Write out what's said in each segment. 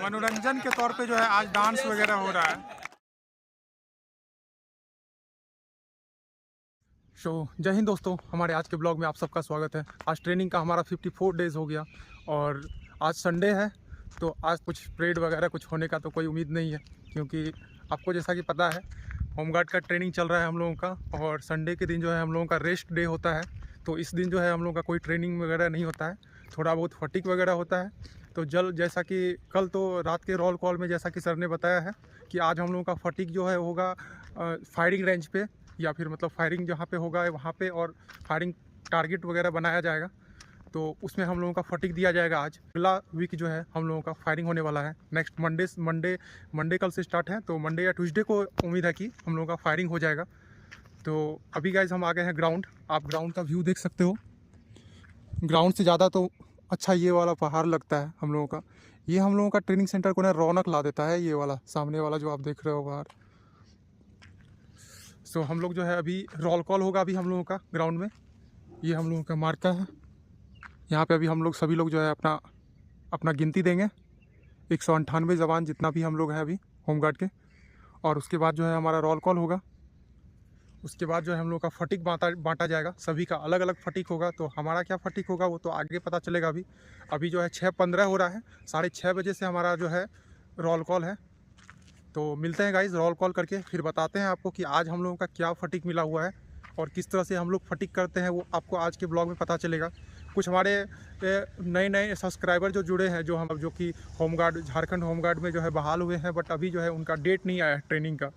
मनोरंजन के तौर पे जो है आज डांस वगैरह हो रहा है। जय हिंद दोस्तों, हमारे आज के ब्लॉग में आप सबका स्वागत है। आज ट्रेनिंग का हमारा 54 डेज़ हो गया और आज संडे है, तो आज कुछ परेड वगैरह कुछ होने का तो कोई उम्मीद नहीं है, क्योंकि आपको जैसा कि पता है होमगार्ड का ट्रेनिंग चल रहा है हम लोगों का, और संडे के दिन जो है हम लोगों का रेस्ट डे होता है। तो इस दिन जो है हम लोगों का कोई ट्रेनिंग वगैरह नहीं होता है, थोड़ा बहुत फटीक वगैरह होता है। तो जैसा कि कल तो रात के रोल कॉल में जैसा कि सर ने बताया है कि आज हम लोगों का फटीक जो है होगा फायरिंग रेंज पे, या फिर मतलब फायरिंग जहाँ पे होगा वहाँ पे, और फायरिंग टारगेट वगैरह बनाया जाएगा। तो उसमें हम लोगों का फटीक दिया जाएगा। आज अगला वीक जो है हम लोगों का फायरिंग होने वाला है। नेक्स्ट मंडे कल से स्टार्ट है, तो मंडे या ट्यूसडे को उम्मीद है कि हम लोगों का फायरिंग हो जाएगा। तो अभी गाइज हम आ गए हैं ग्राउंड। आप ग्राउंड का व्यू देख सकते हो। ग्राउंड से ज़्यादा तो अच्छा ये वाला पहाड़ लगता है हम लोगों का। ये हम लोगों का ट्रेनिंग सेंटर को ना रौनक ला देता है, ये वाला सामने वाला जो आप देख रहे हो बाहर। सो हम लोग जो है अभी रोल कॉल होगा अभी हम लोगों का ग्राउंड में। ये हम लोगों का मार्का है, यहाँ पे अभी हम लोग सभी लोग जो है अपना गिनती देंगे 198 जवान जितना भी हम लोग हैं अभी होमगार्ड के। और उसके बाद जो है हमारा रोल कॉल होगा। उसके बाद जो है हम लोग का फटीक बांटा जाएगा। सभी का अलग अलग फटीक होगा, तो हमारा क्या फटीक होगा वो तो आगे पता चलेगा। अभी जो है 6:15 हो रहा है, 6:30 बजे से हमारा जो है रोल कॉल है। तो मिलते हैं गाइज रोल कॉल करके, फिर बताते हैं आपको कि आज हम लोगों का क्या फटीक मिला हुआ है और किस तरह से हम लोग फटीक करते हैं, वो आपको आज के ब्लॉग में पता चलेगा। कुछ हमारे नए सब्सक्राइबर जो जुड़े हैं, जो कि होमगार्ड झारखंड होमगार्ड में जो है बहाल हुए हैं, बट अभी जो है उनका डेट नहीं आया है ट्रेनिंग का।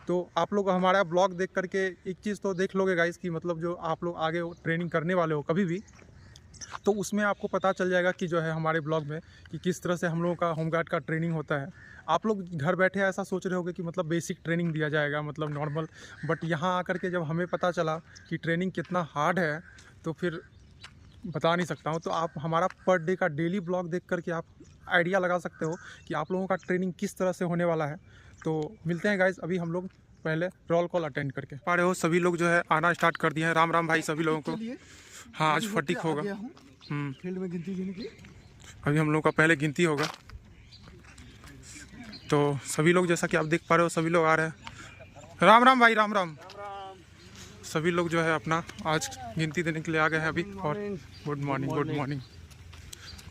तो आप लोग हमारा ब्लॉग देख करके एक चीज़ तो देख लोगे गाइज कि मतलब जो आप लोग आगे ट्रेनिंग करने वाले हो कभी भी, तो उसमें आपको पता चल जाएगा कि जो है हमारे ब्लॉग में कि किस तरह से हम लोगों का होमगार्ड का ट्रेनिंग होता है। आप लोग घर बैठे ऐसा सोच रहे होगे कि मतलब बेसिक ट्रेनिंग दिया जाएगा, मतलब नॉर्मल, बट यहाँ आकर के जब हमें पता चला कि ट्रेनिंग कितना हार्ड है, तो फिर बता नहीं सकता हूँ। तो आप हमारा पर डे का डेली ब्लॉग देख करके आप आइडिया लगा सकते हो कि आप लोगों का ट्रेनिंग किस तरह से होने वाला है। तो मिलते हैं गाइज अभी हम लोग पहले रोल कॉल अटेंड करके। पा रहे हो सभी लोग जो है आना स्टार्ट कर दिए हैं। राम राम भाई सभी लोगों को। हाँ, आज फटीक होगा। फील्ड में गिनती गिनी की अभी हम लोग का पहले गिनती होगा। तो सभी लोग जैसा कि आप देख पा रहे हो सभी लोग आ रहे हैं। राम राम भाई, राम राम। सभी लोग जो है अपना आज गिनती देने के लिए आ गए हैं अभी। और गुड मॉर्निंग।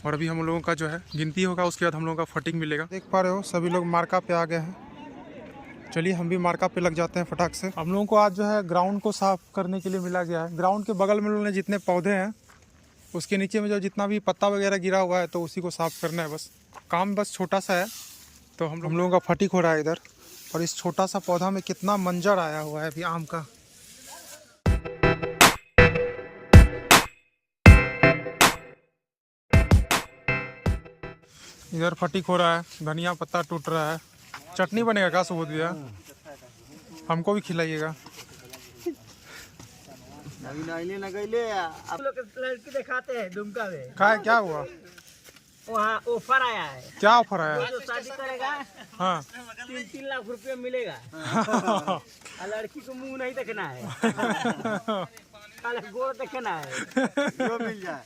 और अभी हम लोगों का जो है गिनती होगा, उसके बाद हम लोगों का फटीक मिलेगा। देख पा रहे हो सभी लोग मार्का पे आ गए हैं। चलिए हम भी मार्का पे लग जाते हैं फटाक से। हम लोगों को आज जो है ग्राउंड को साफ करने के लिए मिला गया है। ग्राउंड के बगल में लोगों ने जितने पौधे हैं उसके नीचे में जो जितना भी पत्ता वगैरह गिरा हुआ है, तो उसी को साफ करना है। बस काम बस छोटा सा है। तो हम लोगों का फटीक हो रहा है इधर। और इस छोटा सा पौधा में कितना मंजर आया हुआ है अभी आम का। इधर फटीक हो रहा है, धनिया पत्ता टूट रहा है। चटनी बनेगा क्या सबूत दिया? हमको भी खिलाइएगा। आप लोग लड़की दिखाते हैं दुमका में। क्या हुआ? वहाँ ऑफर आया है। क्या ऑफर आया? जो शादी करेगा हाँ 3 लाख रुपया मिलेगा। और लड़की को मुंह नहीं देखना है, गोड़ देखना है, जो मिल जाए।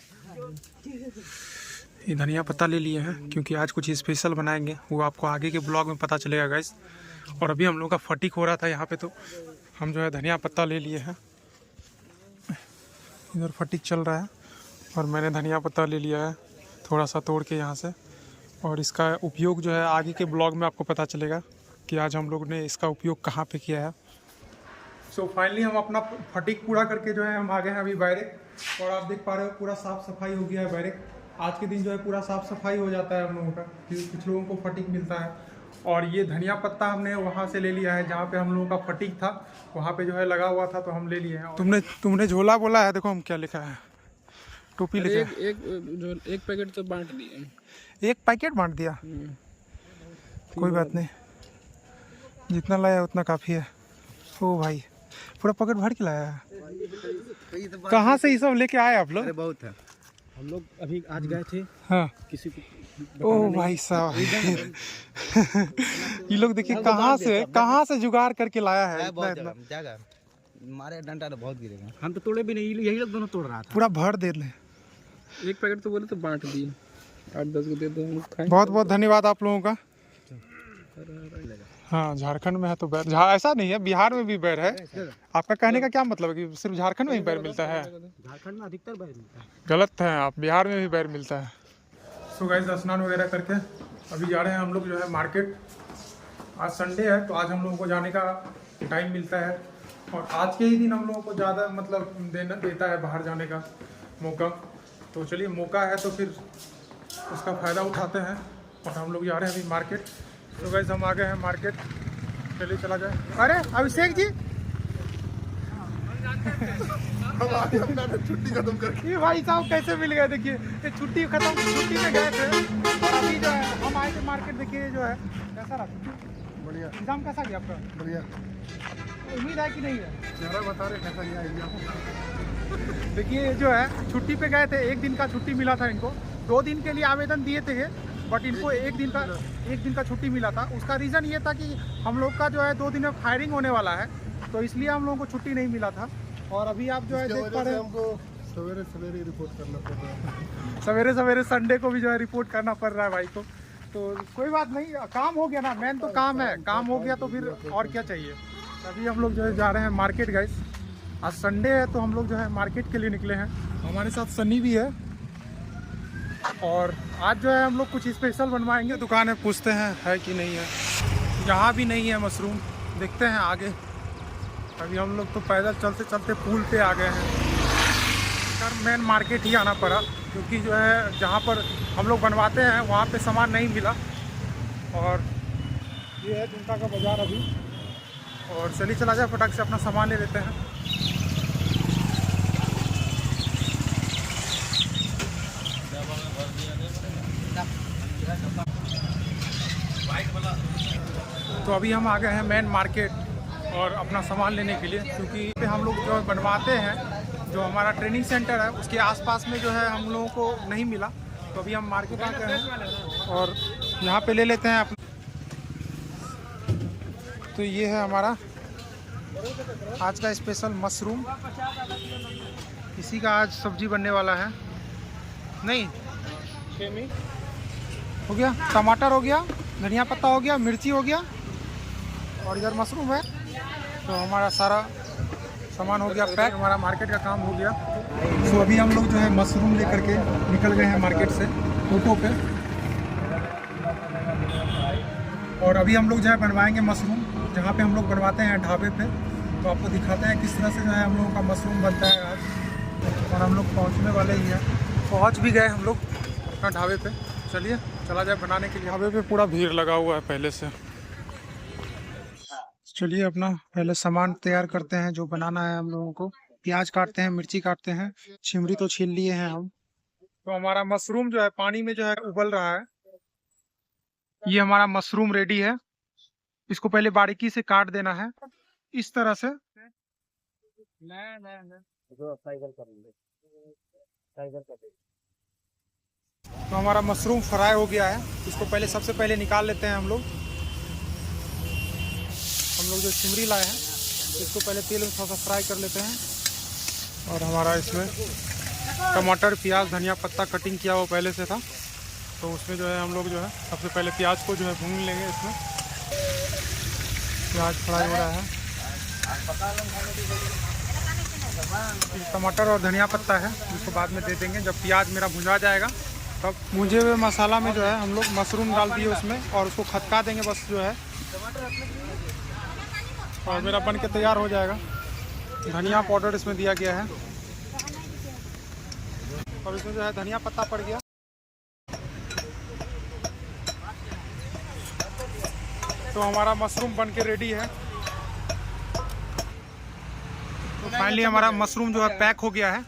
ये धनिया पत्ता ले लिए हैं क्योंकि आज कुछ स्पेशल बनाएंगे, वो आपको आगे के ब्लॉग में पता चलेगा गाइस। और अभी हम लोग का फटीक हो रहा था यहाँ पे, तो हम जो है धनिया पत्ता ले लिए हैं। इधर फटीक चल रहा है और मैंने धनिया पत्ता ले लिया है थोड़ा सा तोड़ के यहाँ से। और इसका उपयोग जो है आगे के ब्लॉग में आपको पता चलेगा कि आज हम लोग ने इसका उपयोग कहाँ पे किया है। सो फाइनली हम अपना फटीक पूरा करके जो है हम आ गए हैं अभी बैरक। और आप देख पा रहे हो पूरा साफ़ सफाई हो गया है बैरक। आज के दिन जो है पूरा साफ़ सफाई हो जाता है हम लोगों का, कुछ लोगों को फटीक मिलता है। और ये धनिया पत्ता हमने वहाँ से ले लिया है जहाँ पे हम लोगों का फटीक था, वहाँ पे जो है लगा हुआ था, तो हम ले लिए हैं। तुमने झोला बोला है, देखो हम क्या लिखा है, टोपी लिखा है। एक पैकेट तो बांट दिए। एक पैकेट बांट दिया, कोई बात नहीं, जितना लाया उतना काफ़ी है। ओ भाई पूरा पैकेट भर के लाया है। कहाँ से ये सब लेके आए आप लोग? बहुत है, हम लोग अभी आज गए थे। हाँ किसी को ओ भाई साहब ये लोग देखिए कहाँ से जुगाड़ करके लाया है। इतना मारे डंडा तो बहुत गिरेगा। हम तो तोड़े भी नहीं, यही लोग दोनों तोड़ रहा था। पूरा भर दे ले। एक पैकेट तो बोले तो बांट दिए। 8-10 को दे दो, हम खाएं। बहुत बहुत धन्यवाद आप लोगों का। हाँ, झारखंड में है तो बैर, ऐसा नहीं है, बिहार में भी बैर है। आपका कहने का क्या मतलब है कि सिर्फ झारखंड में ही बैर मिलता है? झारखंड में अधिकतर बैर मिलता है। गलत है आप, बिहार में भी बैर मिलता है। सो गाइस, स्नान वगैरह करके अभी जा रहे हैं हम लोग जो है मार्केट। आज संडे है तो आज हम लोगों को जाने का टाइम मिलता है और आज के ही दिन हम लोगों को ज़्यादा मतलब देता है बाहर जाने का मौका। तो चलिए, मौका है तो फिर उसका फ़ायदा उठाते हैं और हम लोग जा रहे हैं अभी मार्केट। तो गाइस, हम आ गए हैं मार्केट, चलिए चला जाए। अरे अभिषेक जी, छुट्टी खत्म करके ये भाई साहब कैसे मिल गए? देखिए, ये छुट्टी में गए थे और अभी जो है हम आए थे मार्केट। देखिए जो है कैसा रहा, बढ़िया। एग्जाम कैसा गया आपका? बढ़िया। उम्मीद है कि नहीं है? चेहरा बता रहे कैसा गया एग्जाम। देखिए जो है छुट्टी पे गए थे, 1 दिन का छुट्टी मिला था इनको। 2 दिन के लिए आवेदन दिए थे बट इनको 1 दिन का छुट्टी मिला था। उसका रीज़न ये था कि हम लोग का जो है 2 दिन में फायरिंग होने वाला है, तो इसलिए हम लोगों को छुट्टी नहीं मिला था। और अभी आप जो है देख पा रहे हैं, हमको सवेरे रिपोर्ट करना पड़ रहा है। सवेरे संडे को भी जो है रिपोर्ट करना पड़ रहा है भाई को। तो कोई बात नहीं, काम हो गया ना, मेन तो काम है। काम हो गया तो फिर और क्या चाहिए। अभी हम लोग जो है जा रहे हैं मार्केट गाइस। आज संडे है तो हम लोग जो है मार्केट के लिए निकले हैं। हमारे साथ सनी भी है और आज जो है हम लोग कुछ स्पेशल बनवाएंगे। दुकान है, पूछते हैं है कि नहीं है। यहाँ भी नहीं है मशरूम, देखते हैं आगे। अभी हम लोग तो पैदल चलते चलते पुल पे आ गए हैं। सर, मेन मार्केट ही आना पड़ा क्योंकि जो है जहाँ पर हम लोग बनवाते हैं वहाँ पे सामान नहीं मिला। और ये है दुमका का बाज़ार अभी। और चलिए चला जाए, फटाक से अपना सामान ले लेते हैं। तो अभी हम आ गए हैं मेन मार्केट और अपना सामान लेने के लिए, क्योंकि पे हम लोग जो बनवाते हैं, जो हमारा ट्रेनिंग सेंटर है उसके आसपास में जो है हम लोगों को नहीं मिला। तो अभी हम मार्केट आ गए हैं और यहाँ पे ले लेते हैं अपना। तो ये है हमारा आज का स्पेशल मशरूम, इसी का आज सब्जी बनने वाला है। नहीं हो गया, टमाटर हो गया, धनिया पत्ता हो गया, मिर्ची हो गया और इधर मशरूम है। तो हमारा सारा सामान हो गया पैक, हमारा मार्केट का काम हो गया। तो अभी हम लोग जो है मशरूम लेकर के निकल गए हैं मार्केट से टोटो पे। और अभी हम लोग जो है बनवाएंगे मशरूम, जहाँ पे हम लोग बनवाते हैं ढाबे पे। तो आपको दिखाते हैं किस तरह से जो है हम लोगों का मशरूम बनता है आज। और हम लोग पहुँचने वाले ही हैं, पहुँच भी गए हम लोग अपना ढाबे पे। चलिए चला जाए बनाने के लिए। ढाबे पे पूरा भीड़ लगा हुआ है पहले से। चलिए अपना पहले सामान तैयार करते हैं जो बनाना है हम लोगों को। प्याज काटते हैं, मिर्ची काटते हैं, छिमरी तो छील लिए हैं हम। तो हमारा मशरूम जो है पानी में जो है उबल रहा है। ये हमारा मशरूम रेडी है। इसको पहले बारीकी से काट देना है इस तरह से। तो हमारा मशरूम फ्राई हो गया है। इसको पहले सबसे पहले निकाल लेते हैं हम लोग। हम लोग जो छिमरी लाए हैं इसको पहले तेल में थोड़ा सा फ्राई कर लेते हैं। और हमारा इसमें टमाटर, प्याज, धनिया पत्ता कटिंग किया हुआ पहले से था, तो उसमें जो है हम लोग जो है सबसे पहले प्याज को जो है भून लेंगे। इसमें प्याज फ्राई हो रहा है। टमाटर और धनिया पत्ता है जिसको बाद में दे देंगे जब प्याज मेरा भुंजा जाएगा। तब भुंजे हुए मसाला में जो है हम लोग मशरूम डाल दिए उसमें और उसको खदका देंगे बस जो है, और मेरा बन के तैयार हो जाएगा। धनिया पाउडर इसमें दिया गया है और इसमें जो है धनिया पत्ता पड़ गया। तो हमारा मशरूम बन के रेडी है। तो फाइनली हमारा मशरूम जो है पैक हो गया है।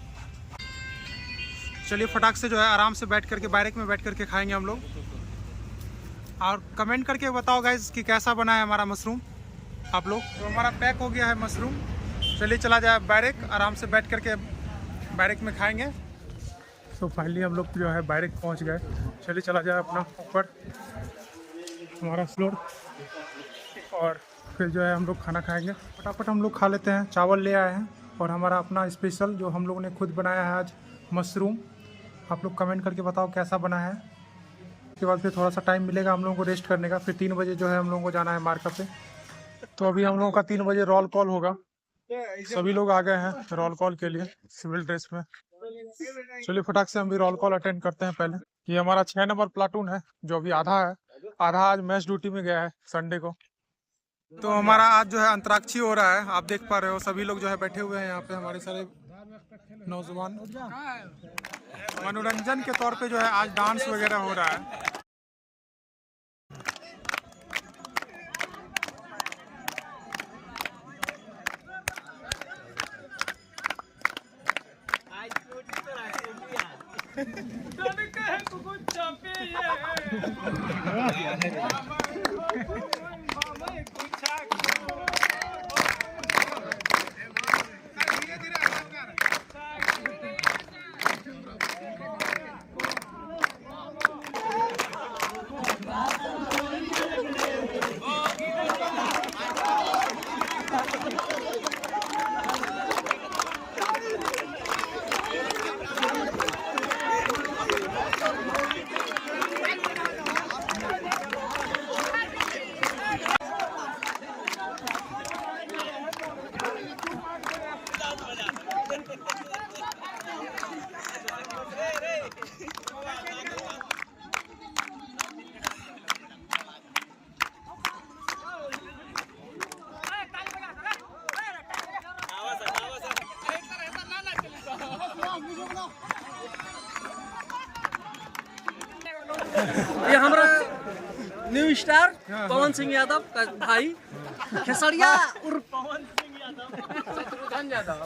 चलिए फटाक से जो है आराम से बैठ करके बैरक में बैठ करके खाएंगे हम लोग। और कमेंट करके बताओ गाइज कि कैसा बना है हमारा मशरूम आप लोग। तो हमारा पैक हो गया है मशरूम। चलिए चला जाए बैरक, आराम से बैठ करके बैरक में खाएंगे। तो फाइनली हम लोग जो है बैरक पहुंच गए। चलिए चला जाए अपना ऊपर हमारा फ्लोर, और फिर जो है हम लोग खाना खाएंगे। फटाफट हम लोग खा लेते हैं। चावल ले आए हैं और हमारा अपना स्पेशल जो हम लोग ने खुद बनाया है आज मशरूम। आप लोग कमेंट करके बताओ कैसा बना है। उसके बाद फिर थोड़ा सा टाइम मिलेगा हम लोगों को रेस्ट करने का। फिर 3 बजे जो है हम लोगों को जाना है मार्का पे। तो अभी हम लोगों का 3 बजे रोल कॉल होगा। सभी लोग आ गए हैं रोल कॉल के लिए सिविल ड्रेस में। चलिए फटाक से हम भी रोल कॉल अटेंड करते हैं पहले। ये हमारा 6 नंबर प्लाटून है जो अभी आधा है, आधा आज मैच ड्यूटी में गया है संडे को। तो हमारा आज जो है अंतराक्षी हो रहा है, आप देख पा रहे हो सभी लोग जो है बैठे हुए हैं यहाँ पे। हमारे सारे नौजवान मनोरंजन के तौर पे जो है आज डांस वगैरह हो रहा है। ये हमारा न्यू स्टार पवन सिंह यादव का भाई खेसरिया उर्फ पवन सिंह यादव।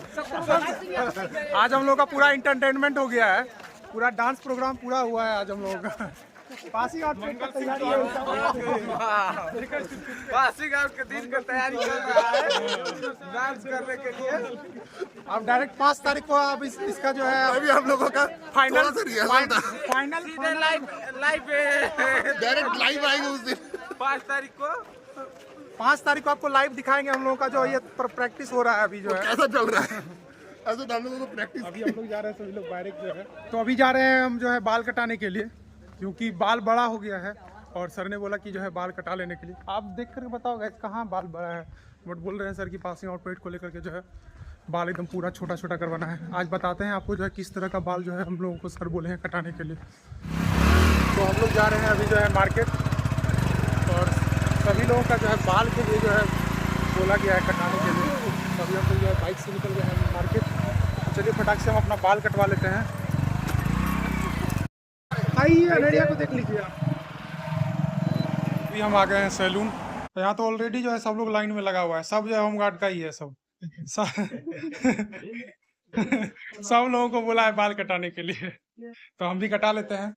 आज हम लोग का पूरा इंटरटेनमेंट हो गया है, पूरा डांस प्रोग्राम पूरा हुआ है आज हम लोगों का। पासिंग आउट की तैयारी है, पासिंग आउट के दिन का तैयारी कर रहा है डांस करने के लिए। अब डायरेक्ट 5 तारीख को अब इसका जो है अभी हम लोगों का फाइनल लाइव डायरेक्ट लाइव आएंगे उस दिन 5 तारीख को 5 तारीख को आपको लाइव दिखाएंगे हम लोगों का जो ये प्रैक्टिस हो रहा है अभी जो है। कैसा चल रहा है ऐसा हम लोगों को प्रैक्टिस। अभी हम लोग जा रहे हैं सभी लोग डायरेक्ट जो है। तो अभी जा रहे हैं हम जो है बाल कटाने के लिए, क्योंकि बाल बड़ा हो गया है और सर ने बोला कि जो है बाल कटा लेने के लिए। आप देख कर बताओ गाइस कहाँ बाल बड़ा है, बट बोल रहे हैं सर की पासिंग आउट परेड को लेकर के जो है बाल एकदम पूरा छोटा छोटा करवाना है। आज बताते हैं आपको जो है किस तरह का बाल जो है हम लोगों को सर बोले हैं कटाने के लिए। तो हम लोग जा रहे हैं अभी जो है मार्केट, और सभी लोगों का जो है बाल के लिए जो है बोला गया है कटाने के लिए। सभी हम लोग जो है बाइक से निकल गए हैं मार्केट। तो चलिए फटाक से हम अपना बाल कटवा लेते हैं। आइए अनहरिया को देख लीजिए आप। अभी हम आ गए हैं सैलून। तो यहाँ तो ऑलरेडी जो है सब लोग लाइन में लगा हुआ है, सब जो है होमगार्ड का ही है सब सब लोगों को बोला है बाल कटाने के लिए, तो हम भी कटा लेते हैं।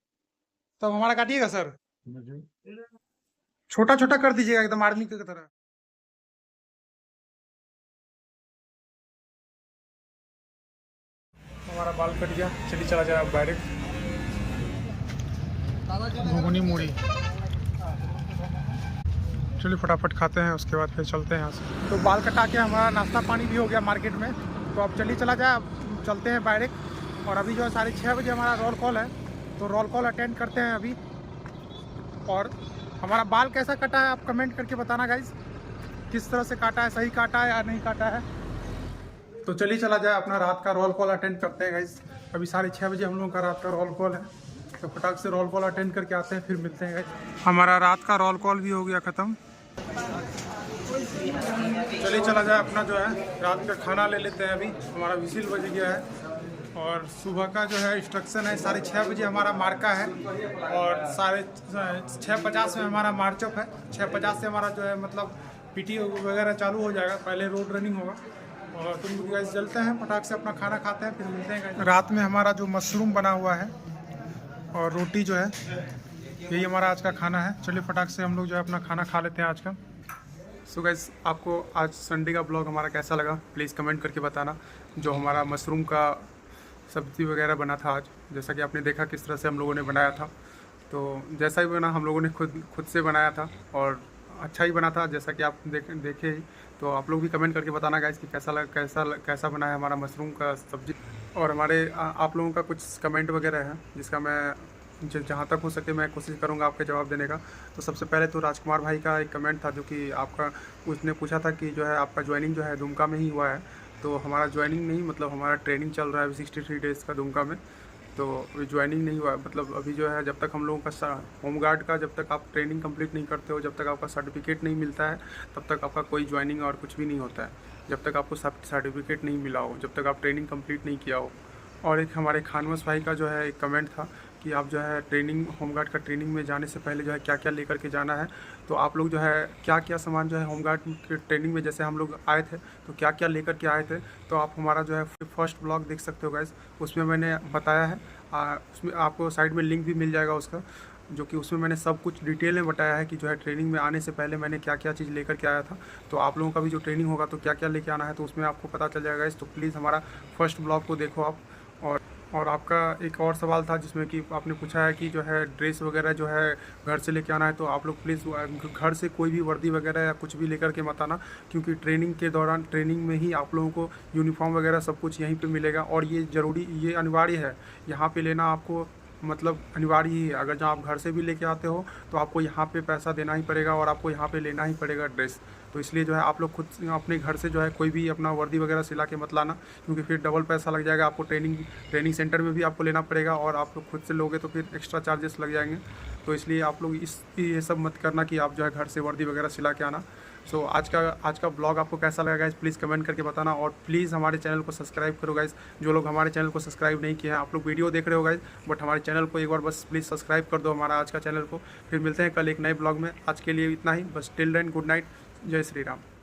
तब हमारा काटिएगा सर, छोटा छोटा कर दीजिएगा एकदम आर्मी की तरह। हमारा बाल कट गया, चलिए चला जाए अब डायरेक्ट घुगनी मूढ़ी। चलिए फटाफट खाते हैं, उसके बाद फिर चलते हैं यहाँ से। तो बाल कटा के हमारा नाश्ता पानी भी हो गया मार्केट में। तो अब चलिए चला जाए, अब चलते हैं डायरेक्ट। और अभी जो है 6:30 बजे हमारा रोल कॉल है, तो रोल कॉल अटेंड करते हैं अभी। और हमारा बाल कैसा कटा है आप कमेंट करके बताना गाइज, किस तरह से काटा है, सही काटा है या नहीं काटा है। तो चलिए चला जाए अपना रात का रोल कॉल अटेंड करते हैं गाइज। अभी 6:30 बजे हम लोगों का रात का रोल कॉल है, तो फटाक से रोल कॉल अटेंड करके आते हैं, फिर मिलते हैं गाइज। हमारा रात का रोल कॉल भी हो गया ख़त्म। चलिए चला जाए अपना जो है रात का खाना ले लेते हैं। अभी हमारा विसिल बज गया है और सुबह का जो है इंस्ट्रक्शन है 6:30 बजे हमारा मार्का है, और 6:50 में हमारा मार्चअप है। 6:50 से हमारा जो है मतलब पीटी वगैरह चालू हो जाएगा, पहले रोड रनिंग होगा। और तुम गाइस चलते हैं फटाक से अपना खाना खाते हैं, फिर मिलते हैं। रात में हमारा जो मशरूम बना हुआ है और रोटी जो है, यही हमारा आज का खाना है। चलिए फटाक से हम लोग जो है अपना खाना खा लेते हैं आज का। सो गाइस आपको आज संडे का ब्लॉग हमारा कैसा लगा प्लीज़ कमेंट करके बताना। जो हमारा मशरूम का सब्ज़ी वगैरह बना था आज, जैसा कि आपने देखा किस तरह से हम लोगों ने बनाया था, तो जैसा ही बना हम लोगों ने खुद से बनाया था और अच्छा ही बना था, जैसा कि आप देखे ही। तो आप लोग भी कमेंट करके बताना गाइस कि कैसा बना है हमारा मशरूम का सब्ज़ी। और हमारे आप लोगों का कुछ कमेंट वगैरह है जिसका मैं जहाँ तक हो सके मैं कोशिश करूँगा आपके जवाब देने का। तो सबसे पहले तो राजकुमार भाई का एक कमेंट था जो कि आपका, उसने पूछा था कि जो है आपका ज्वाइनिंग जो है दुमका में ही हुआ है। तो हमारा ज्वाइनिंग नहीं, मतलब हमारा ट्रेनिंग चल रहा है अभी 63 डेज़ का दुमका में। तो अभी ज्वाइनिंग नहीं हुआ, मतलब अभी जो है जब तक हम लोगों का होमगार्ड का जब तक आप ट्रेनिंग कंप्लीट नहीं करते हो, जब तक आपका सर्टिफिकेट नहीं मिलता है, तब तक आपका कोई ज्वाइनिंग और कुछ भी नहीं होता है। जब तक आपको सर्टिफिकेट नहीं मिला हो, जब तक आप ट्रेनिंग कंप्लीट नहीं किया हो। और एक हमारे खानवस भाई का जो है एक कमेंट था कि आप जो है ट्रेनिंग, होमगार्ड का ट्रेनिंग में जाने से पहले जो है क्या क्या लेकर के जाना है। तो आप लोग जो है क्या क्या सामान जो है होमगार्ड के ट्रेनिंग में, जैसे हम लोग आए थे तो क्या क्या लेकर के आए थे, तो आप हमारा जो है फर्स्ट ब्लॉग देख सकते हो गाइस, उसमें मैंने बताया है। उसमें आपको साइड में लिंक भी मिल जाएगा उसका, जो कि उसमें मैंने सब कुछ डिटेल में बताया है कि जो है ट्रेनिंग में आने से पहले मैंने क्या क्या चीज़ लेकर के आया था। तो आप लोगों का भी जो ट्रेनिंग होगा तो क्या क्या लेके आना है, तो उसमें आपको पता चल जाएगा इस। तो प्लीज़ हमारा फर्स्ट ब्लॉग को देखो आप। और आपका एक और सवाल था जिसमें कि आपने पूछा है कि जो है ड्रेस वगैरह जो है घर से लेके आना है। तो आप लोग प्लीज़ घर से कोई भी वर्दी वगैरह या कुछ भी लेकर के मत आना, क्योंकि ट्रेनिंग के दौरान, ट्रेनिंग में ही आप लोगों को यूनिफॉर्म वगैरह सब कुछ यहीं पे मिलेगा। और ये ज़रूरी, ये अनिवार्य है यहाँ पे लेना, आपको मतलब अनिवार्य ही है। अगर जहाँ आप घर से भी लेके आते हो तो आपको यहाँ पे पैसा देना ही पड़ेगा और आपको यहाँ पे लेना ही पड़ेगा ड्रेस। तो इसलिए जो है आप लोग खुद अपने घर से जो है कोई भी अपना वर्दी वगैरह सिला के मत लाना, क्योंकि फिर डबल पैसा लग जाएगा आपको। ट्रेनिंग सेंटर में भी आपको लेना पड़ेगा और आप लोग खुद से लोगे तो फिर एक्स्ट्रा चार्जेस लग जाएंगे। तो इसलिए आप लोग ये सब मत करना कि आप जो है घर से वर्दी वगैरह सिला के आना। सो आज का ब्लॉग आपको कैसा लगा गाइस, प्लीज़ कमेंट करके बताना। और प्लीज़ हमारे चैनल को सब्सक्राइब करो गाइस। जो लोग हमारे चैनल को सब्सक्राइब नहीं किए हैं, आप लोग वीडियो देख रहे हो गाइस, बट हमारे चैनल को एक बार बस प्लीज़ सब्सक्राइब कर दो हमारा आज का चैनल को। फिर मिलते हैं कल एक नए ब्लॉग में। आज के लिए इतना ही बस। टिल देन गुड नाइट, जय श्री राम।